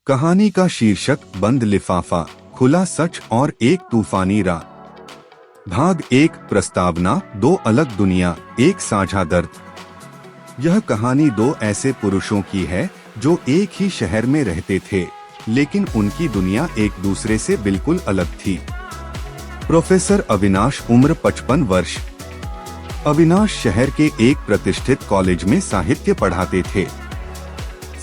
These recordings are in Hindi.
कहानी का शीर्षक बंद लिफाफा, खुला सच और एक तूफानी रात। भाग 1। प्रस्तावना। दो अलग दुनिया, एक साझा दर्द। यह कहानी दो ऐसे पुरुषों की है जो एक ही शहर में रहते थे, लेकिन उनकी दुनिया एक दूसरे से बिल्कुल अलग थी। प्रोफेसर अविनाश, उम्र 55 वर्ष। अविनाश शहर के एक प्रतिष्ठित कॉलेज में साहित्य पढ़ाते थे।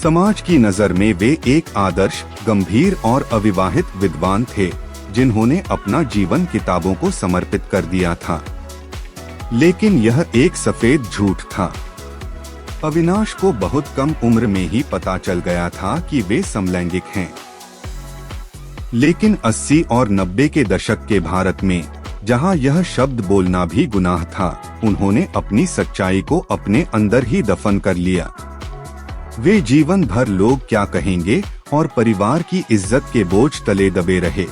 समाज की नजर में वे एक आदर्श, गंभीर और अविवाहित विद्वान थे, जिन्होंने अपना जीवन किताबों को समर्पित कर दिया था। लेकिन यह एक सफेद झूठ था। अविनाश को बहुत कम उम्र में ही पता चल गया था कि वे समलैंगिक हैं। लेकिन 80 और 90 के दशक के भारत में, जहां यह शब्द बोलना भी गुनाह था, उन्होंने अपनी सच्चाई को अपने अंदर ही दफन कर लिया। वे जीवन भर लोग क्या कहेंगे और परिवार की इज्जत के बोझ तले दबे रहे।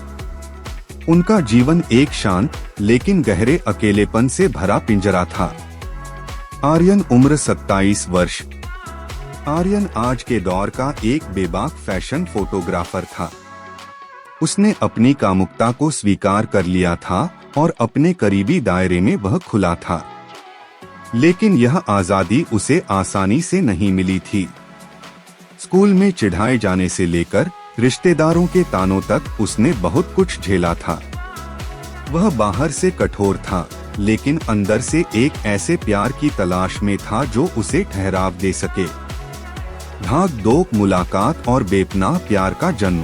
उनका जीवन एक शांत लेकिन गहरे अकेलेपन से भरा पिंजरा था। आर्यन, उम्र 27 वर्ष। आर्यन आज के दौर का एक बेबाक फैशन फोटोग्राफर था। उसने अपनी कामुकता को स्वीकार कर लिया था और अपने करीबी दायरे में वह खुला था। लेकिन यह आजादी उसे आसानी से नहीं मिली थी। स्कूल में चिढ़ाए जाने से लेकर रिश्तेदारों के तानों तक उसने बहुत कुछ झेला था। वह बाहर से कठोर था, लेकिन अंदर से एक ऐसे प्यार की तलाश में था जो उसे ठहराव दे सके। भाग 2। मुलाकात और बेपनाह प्यार का जन्म।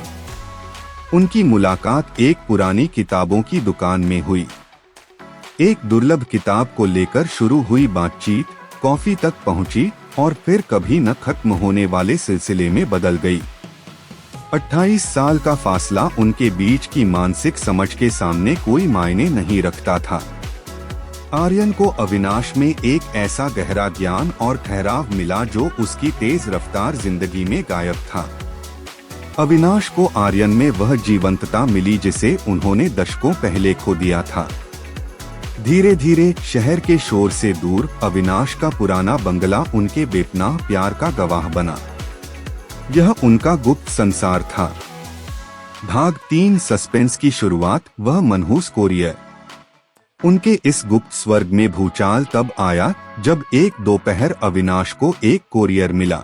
उनकी मुलाकात एक पुरानी किताबों की दुकान में हुई। एक दुर्लभ किताब को लेकर शुरू हुई बातचीत कॉफी तक पहुंची और फिर कभी न खत्म होने वाले सिलसिले में बदल गई। 28 साल का फासला उनके बीच की मानसिक समझ के सामने कोई मायने नहीं रखता था। आर्यन को अविनाश में एक ऐसा गहरा ज्ञान और ठहराव मिला जो उसकी तेज रफ्तार जिंदगी में गायब था। अविनाश को आर्यन में वह जीवंतता मिली जिसे उन्होंने दशकों पहले खो दिया था। धीरे धीरे शहर के शोर से दूर अविनाश का पुराना बंगला उनके बेपनाह प्यार का गवाह बना। यह उनका गुप्त संसार था। भाग 3। सस्पेंस की शुरुआत। वह मनहूस कोरियर। उनके इस गुप्त स्वर्ग में भूचाल तब आया जब एक दोपहर अविनाश को एक कोरियर मिला।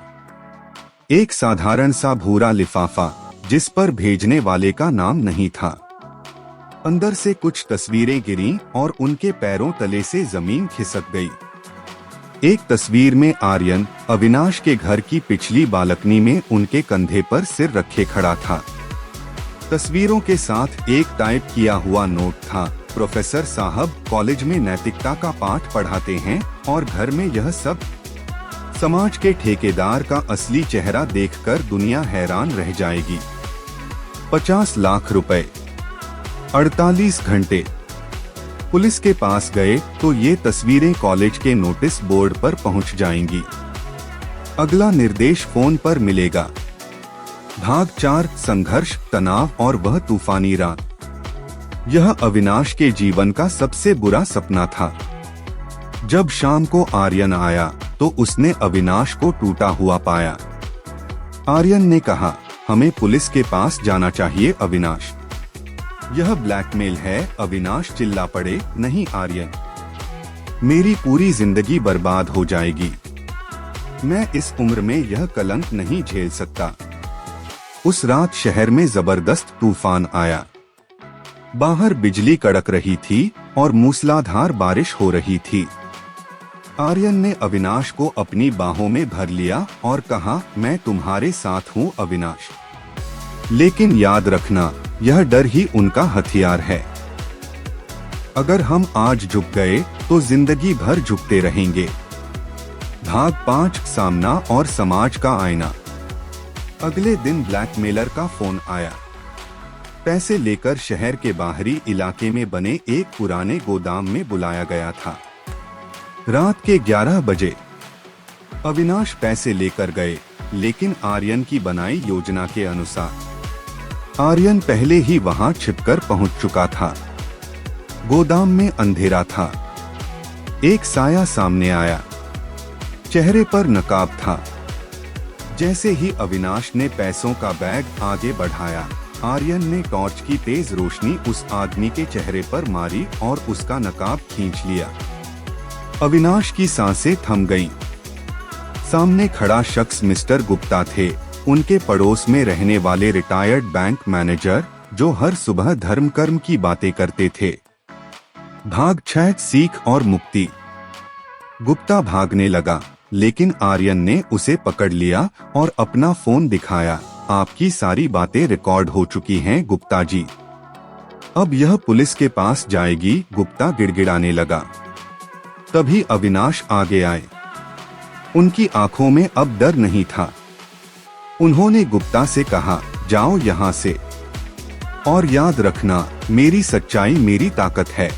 एक साधारण सा भूरा लिफाफा जिस पर भेजने वाले का नाम नहीं था। अंदर से कुछ तस्वीरें गिरीं और उनके पैरों तले से जमीन खिसक गई। एक तस्वीर में आर्यन अविनाश के घर की पिछली बालकनी में उनके कंधे पर सिर रखे खड़ा था। तस्वीरों के साथ एक टाइप किया हुआ नोट था। प्रोफेसर साहब कॉलेज में नैतिकता का पाठ पढ़ाते हैं और घर में यह सब। समाज के ठेकेदार का असली चेहरा देखकर दुनिया हैरान रह जाएगी। 50 लाख रुपए। 48 घंटे। पुलिस के पास गए तो ये तस्वीरें कॉलेज के नोटिस बोर्ड पर पहुंच जाएंगी। अगला निर्देश फोन पर मिलेगा। भाग 4। संघर्ष, तनाव और वह तूफानी रात। यह अविनाश के जीवन का सबसे बुरा सपना था। जब शाम को आर्यन आया तो उसने अविनाश को टूटा हुआ पाया। आर्यन ने कहा, हमें पुलिस के पास जाना चाहिए अविनाश। यह ब्लैकमेल है। अविनाश चिल्ला पड़े। नहीं आर्यन, मेरी पूरी जिंदगी बर्बाद हो जाएगी। मैं इस उम्र में यह कलंक नहीं झेल सकता। उस रात शहर में जबरदस्त तूफान आया। बाहर बिजली कड़क रही थी और मूसलाधार बारिश हो रही थी। आर्यन ने अविनाश को अपनी बाहों में भर लिया और कहा, मैं तुम्हारे साथ हूँ अविनाश। लेकिन याद रखना, यह डर ही उनका हथियार है। अगर हम आज झुक गए तो जिंदगी भर झुकते रहेंगे। भाग 5। सामना और समाज का आईना। अगले दिन ब्लैकमेलर का फोन आया। पैसे लेकर शहर के बाहरी इलाके में बने एक पुराने गोदाम में बुलाया गया था। रात के 11 बजे अविनाश पैसे लेकर गए, लेकिन आर्यन की बनाई योजना के अनुसार आर्यन पहले ही वहां छिपकर पहुंच चुका था। गोदाम में अंधेरा था। एक साया सामने आया। चेहरे पर नकाब था। जैसे ही अविनाश ने पैसों का बैग आगे बढ़ाया, आर्यन ने टॉर्च की तेज रोशनी उस आदमी के चेहरे पर मारी और उसका नकाब खींच लिया। अविनाश की सांसें थम गईं। सामने खड़ा शख्स मिस्टर गुप्ता थे, उनके पड़ोस में रहने वाले रिटायर्ड बैंक मैनेजर, जो हर सुबह धर्म कर्म की बातें करते थे। भाग 6 सीख और मुक्ति। गुप्ता भागने लगा, लेकिन आर्यन ने उसे पकड़ लिया और अपना फोन दिखाया। आपकी सारी बातें रिकॉर्ड हो चुकी हैं गुप्ता जी, अब यह पुलिस के पास जाएगी। गुप्ता गिड़गिड़ाने लगा। तभी अविनाश आगे आए। उनकी आंखों में अब डर नहीं था। उन्होंने गुप्ता से कहा, जाओ यहाँ से, और याद रखना, मेरी सच्चाई मेरी ताकत है।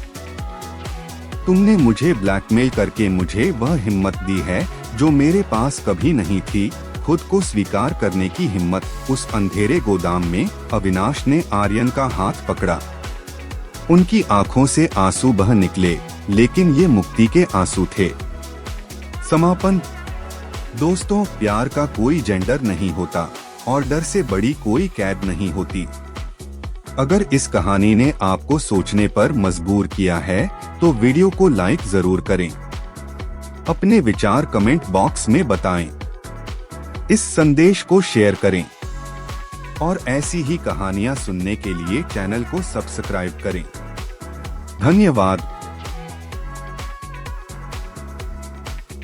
तुमने मुझे ब्लैकमेल करके मुझे वह हिम्मत दी है जो मेरे पास कभी नहीं थी, खुद को स्वीकार करने की हिम्मत। उस अंधेरे गोदाम में अविनाश ने आर्यन का हाथ पकड़ा। उनकी आंखों से आंसू बह निकले, लेकिन ये मुक्ति के आंसू थे। समापन। दोस्तों, प्यार का कोई जेंडर नहीं होता और डर से बड़ी कोई कैद नहीं होती। अगर इस कहानी ने आपको सोचने पर मजबूर किया है तो वीडियो को लाइक जरूर करें। अपने विचार कमेंट बॉक्स में बताएं। इस संदेश को शेयर करें और ऐसी ही कहानियां सुनने के लिए चैनल को सब्सक्राइब करें। धन्यवाद।